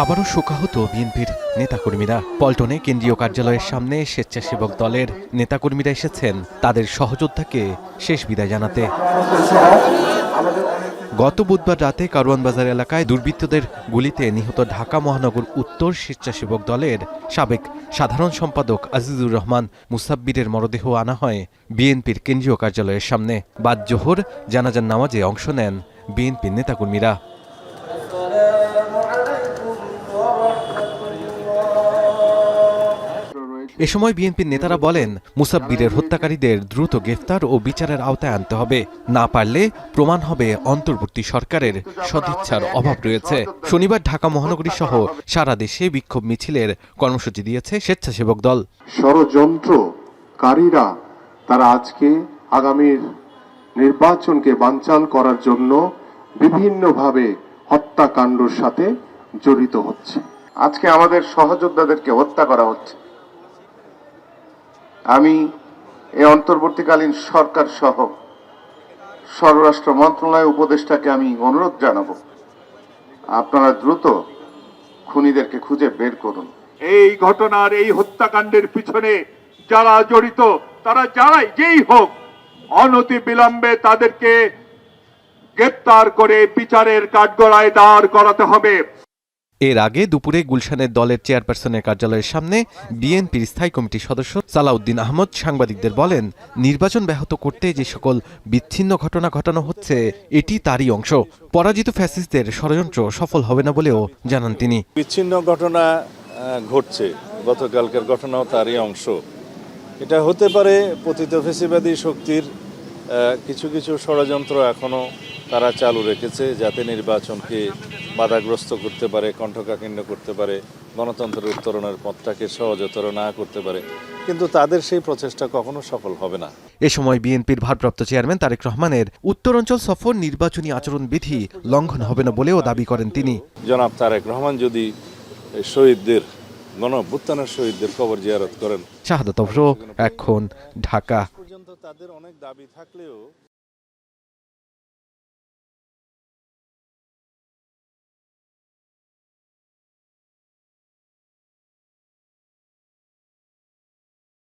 আবারও শোকাহত বিএনপির নেতাকর্মীরা। পল্টনে কেন্দ্রীয় কার্যালয়ের সামনে স্বেচ্ছাসেবক দলের নেতাকর্মীরা এসেছেন তাদের সহযোদ্ধাকে শেষ বিদায় জানাতে। গত বুধবার রাতে কারওয়ান বাজার এলাকায় দুর্বৃত্তদের গুলিতে নিহত ঢাকা মহানগর উত্তর স্বেচ্ছাসেবক দলের সাবেক সাধারণ সম্পাদক আজিজুর রহমান মুসাব্বিরের মরদেহ আনা হয় বিএনপির কেন্দ্রীয় কার্যালয়ের সামনে। বাদ জোহর জানাজার নামাজে অংশ নেন বিএনপির নেতাকর্মীরা। এ সময় বিএনপির নেতারা বলেন, মুসাব্বিরের হত্যাকারীদের দ্রুত গ্রেফতার ও বিচারের আওতায় আনতে হবে, না পারলে প্রমাণ হবে অন্তর্বর্তী সরকারের সদিচ্ছার অভাব রয়েছে। শনিবার ঢাকা মহানগরী সহ সারা দেশে বিক্ষোভ মিছিলের কর্মসূচি দিয়েছে স্বেচ্ছাসেবক দল। ষড়যন্ত্রকারীরা তারা আজকে আগামীর নির্বাচনকে বানচাল করার জন্য বিভিন্নভাবে হত্যাকাণ্ডের সাথে জড়িত হচ্ছে। আজকে আমাদের সহযোদ্ধাদেরকে হত্যা করা হচ্ছে। আমি এই অন্তর্বর্তীকালীন সরকার সহ স্বরাষ্ট্র মন্ত্রণালয় উপদেষ্টাকে আমি অনুরোধ জানাবো, আপনারা দ্রুত খুনিদেরকে খুঁজে বের করুন। এই ঘটনার এই হত্যাকাণ্ডের পিছনে যারা জড়িত, তারা যেই হোক, অনতি বিলম্বে তাদেরকে গ্রেপ্তার করে বিচারের কাঠগড়ায় দাঁড় করাতে হবে। এর আগে দুপুরে গুলশানের দলের চেয়ারপারসনের কার্যালয়ের সামনে বিএনপির স্থায়ী কমিটির সদস্য সালাউদ্দিন আহমদ সাংবাদিকদের বলেন, নির্বাচন ব্যাহত করতে যে সকল বিচ্ছিন্ন ঘটনা ঘটানো হচ্ছে এটি তারই অংশ। পরাজিত ফ্যাসিস্টদের ষড়যন্ত্র সফল হবে না বলেও জানান তিনি। বিচ্ছিন্ন ঘটনা ঘটছে, গতকালকের ঘটনাও তারই অংশ। এটা হতে পারে পতিত ফ্যাসিবাদী শক্তির কিছু কিছু ষড়যন্ত্র এখনো তারা চালু রেখেছে, যাতে নির্বাচনকে বাধাগ্রস্ত করতে পারে, কণ্ঠকাকীর্ণ করতে পারে, গণতন্ত্রের উত্তরণের পথটাকে সহজতর না করতে পারে, কিন্তু তাদের সেই প্রচেষ্টা কখনো সফল হবে না। এ সময় বিএনপির ভারপ্রাপ্ত চেয়ারম্যান তারেক রহমানের উত্তরাঞ্চল সফর নির্বাচনী আচরণবিধি লঙ্ঘন হবে না বলেও দাবি করেন তিনি। জনাব তারেক রহমান যদি শহীদদের, গণঅভ্যুত্থানের শহীদদের কবর জিয়ারত করেন। শাহাদাত অভ্র, এখন, ঢাকা। পর্যন্ত তাদের অনেক দাবি থাকলেও